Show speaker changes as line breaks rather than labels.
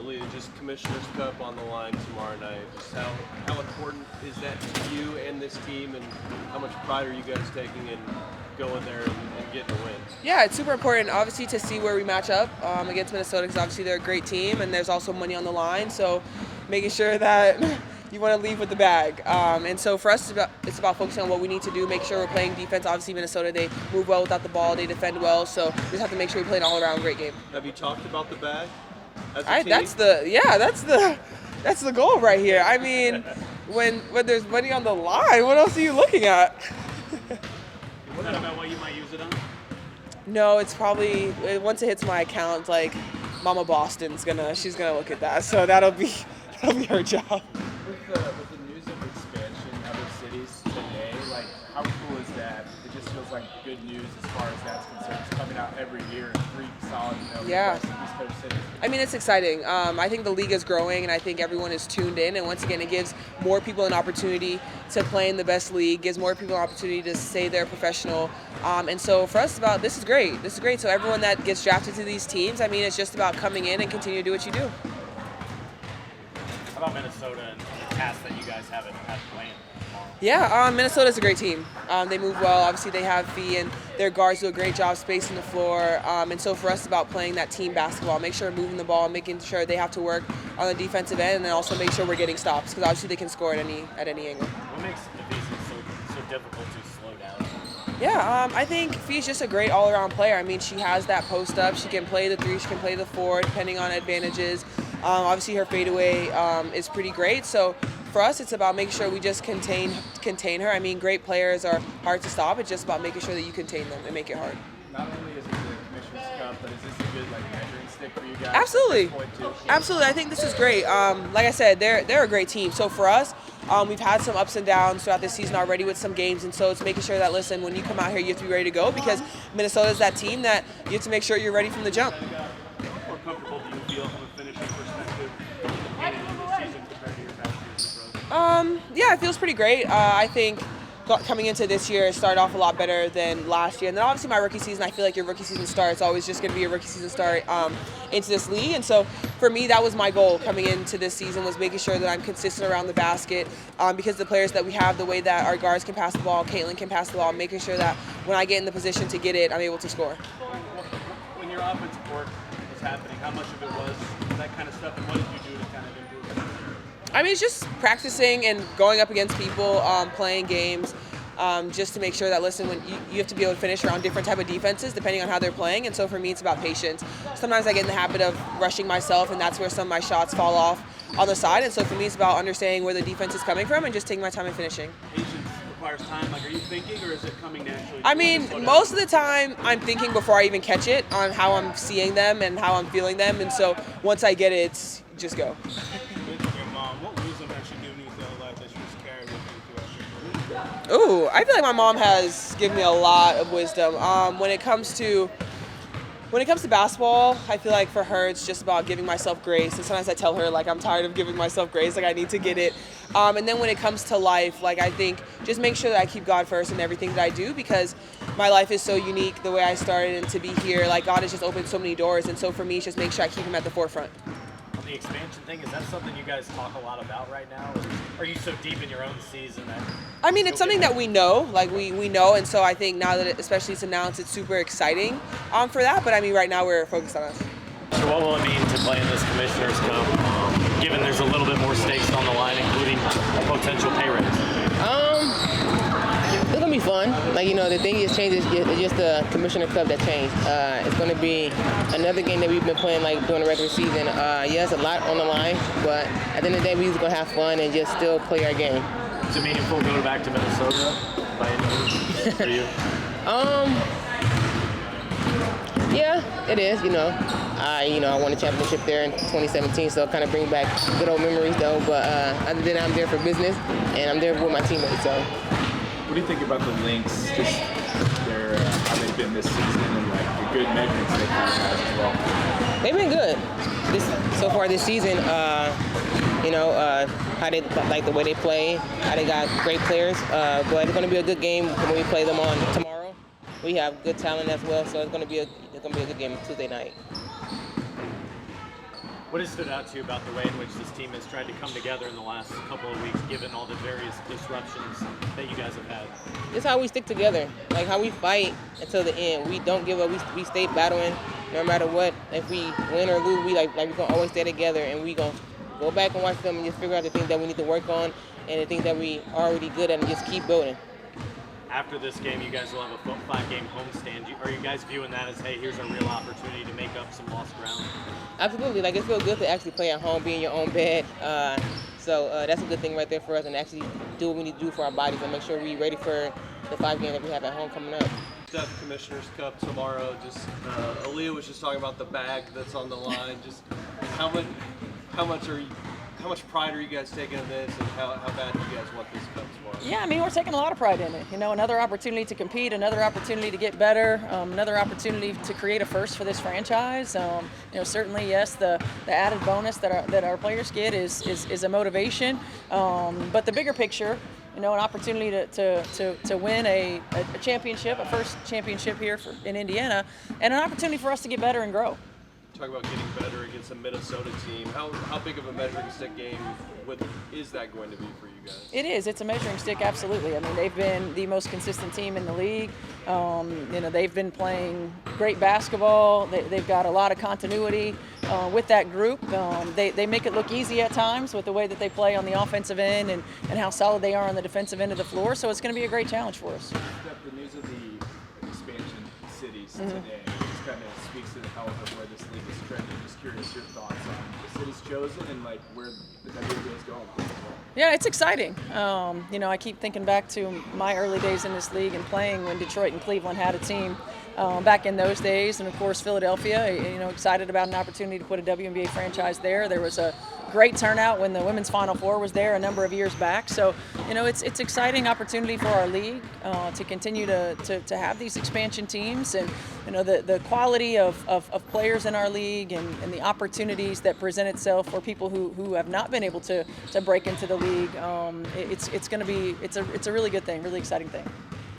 defensively, just Commissioner's Cup on the line tomorrow night. Just how important is that to you and this team, and how much pride are you guys taking in going there and getting a win?
Yeah, it's super important, obviously, to see where we match up against Minnesota, because obviously they're a great team, and there's also money on the line. So making sure that you want to leave with the bag. And so for us, it's about focusing on what we need to do, make sure we're playing defense. Obviously, Minnesota, they move well without the ball, they defend well, so we just have to make sure we play an all-around great game.
Have you talked about the bag as a team?
That's the goal right here. I mean, when there's money on the line, what else are you looking at?
Is that about what you might use it on?
No, it's probably, once it hits my account, like Mama Boston's she's gonna look at that, so that'll be her job.
With the news of expansion in other cities today, like, how cool is that? It just feels like good news as far as that's concerned. It's coming out every year in 3 solid, Midwest and East Coast cities.
I mean, it's exciting. I think the league is growing, and I think everyone is tuned in. And once again, it gives more people an opportunity to play in the best league, gives more people an opportunity to say they're professional. And so for us, this is great. This is great. So everyone that gets drafted to these teams, I mean, it's just about coming in and continue to do what you do.
How about Minnesota and the task that you guys have at playing tomorrow?
Yeah, Minnesota's a great team. They move well. Obviously, they have Fee, and their guards do a great job spacing the floor. And so for us, it's about playing that team basketball, make sure we're moving the ball, making sure they have to work on the defensive end, and then also make sure we're getting stops, because obviously they can score at any angle.
What makes the defense so difficult to slow down?
Yeah, I think Fee's just a great all-around player. I mean, she has that post-up. She can play the 3, she can play the 4, depending on advantages. Obviously, her fadeaway is pretty great. So for us, it's about making sure we just contain her. I mean, great players are hard to stop. It's just about making sure that you contain them and make it hard.
Not only is it the Commissioner's Cup, but is this a good measuring stick for you guys?
Absolutely. Absolutely. I think this is great. Like I said, they're a great team. So for us, we've had some ups and downs throughout the season already with some games, and so it's making sure that, listen, when you come out here, you have to be ready to go, because Minnesota is that team that you have to make sure you're ready from the jump.
How comfortable do you feel from a finishing perspective in the season compared to your past years?
Yeah, it feels pretty great. I think coming into this year, it started off a lot better than last year. And then obviously my rookie season, I feel like your rookie season start, it's always just going to be a rookie season start into this league. And so for me, that was my goal coming into this season, was making sure that I'm consistent around the basket, because the players that we have, the way that our guards can pass the ball, Caitlin can pass the ball, making sure that when I get in the position to get it, I'm able to score.
When your offensive work was happening, how much of it was that kind of stuff, and what did you do to kind of improve it?
I mean, it's just practicing and going up against people, playing games, just to make sure that, listen, when you have to be able to finish around different type of defenses depending on how they're playing. And so for me, it's about patience. Sometimes I get in the habit of rushing myself, and that's where some of my shots fall off on the side. And so for me, it's about understanding where the defense is coming from and just taking my time and finishing.
Patience requires time. Like, are you thinking, or is it coming naturally?
I mean, most of the time I'm thinking before I even catch it on how I'm seeing them and how I'm feeling them. And so once I get it, it's just go. Ooh, I feel like my mom has given me a lot of wisdom. When it comes to basketball, I feel like for her it's just about giving myself grace. And sometimes I tell her, like, I'm tired of giving myself grace, like I need to get it. And then when it comes to life, like, I think just make sure that I keep God first in everything that I do, because my life is so unique the way I started, and to be here, like, God has just opened so many doors. And so for me, it's just make sure I keep him at the forefront.
The expansion thing, is that something you guys talk a lot about right now, or are you so deep in your own season that
I mean, it's something that we know, like we know, and so I think now that especially it's announced, it's super exciting for that. But I mean, right now we're focused on us.
So what will it mean to play in this Commissioner's Cup, given there's a little bit more stakes on the line, including a potential pay raise?
It's gonna be fun. Like, the thing is changes. It's just the Commissioner Cup that changed. It's gonna be another game that we've been playing like during the regular season. Yes, a lot on the line, but at the end of the day, we're just gonna have fun and just still play our game.
Is it meaningful going back to Minnesota by any means for you?
Yeah, it is. I won a championship there in 2017, so it kind of brings back good old memories though. But other than that, I'm there for business, and I'm there with my teammates. So.
What do you think about the Lynx, just how they've been this season, and like the good measurements they've had as well?
They've been good so far this season. How they like the way they play, how they got great players. But it's going to be a good game when we play them on tomorrow. We have good talent as well, so it's going to be a good game Tuesday night.
What has stood out to you about the way in which this team has tried to come together in the last couple of weeks, given all the various disruptions that you guys have had?
It's how we stick together, like how we fight until the end. We don't give up. We stay battling no matter what. If we win or lose, we we're gonna always stay together, and we gonna go back and watch them and just figure out the things that we need to work on and the things that we are already good at and just keep building.
After this game, you guys will have a 5-game homestand. Are you guys viewing that as, hey, here's a real opportunity to make up some lost ground?
Absolutely. Like, it feels good to actually play at home, be in your own bed. So that's a good thing right there for us, and actually do what we need to do for our bodies and make sure we're ready for the 5 games that we have at home coming up.
Steph Commissioner's Cup tomorrow. Just Aliyah was just talking about the bag that's on the line. Just how much pride are you guys taking in this, and how bad do you guys want this cup tomorrow?
Yeah, I mean, we're taking a lot of pride in it. You know, another opportunity to compete, another opportunity to get better, another opportunity to create a first for this franchise. You know, certainly, yes, the added bonus that our players get is a motivation. But the bigger picture, you know, an opportunity to win a championship, a first championship here in Indiana, and an opportunity for us to get better and grow.
Talk about getting better against a Minnesota team. How big of a measuring stick game is that going to be for you guys?
It is. It's a measuring stick, absolutely. I mean, they've been the most consistent team in the league. You know, they've been playing great basketball. They've got a lot of continuity with that group. They make it look easy at times with the way that they play on the offensive end and how solid they are on the defensive end of the floor. So it's going to be a great challenge for us.
The news of the expansion cities today just kind of speaks to the health of where this league is trending. Just curious your thoughts on the cities chosen and like where the WNBA is going.
Yeah, it's exciting. You know, I keep thinking back to my early days in this league and playing when Detroit and Cleveland had a team back in those days, and of course Philadelphia. You know, excited about an opportunity to put a WNBA franchise there. There was a great turnout when the women's Final Four was there a number of years back. So, you know, it's exciting opportunity for our league to continue to have these expansion teams, and you know the quality of players in our league and the opportunities that present itself for people who have not been able to break into the league. It's going to be it's a really good thing, really exciting thing.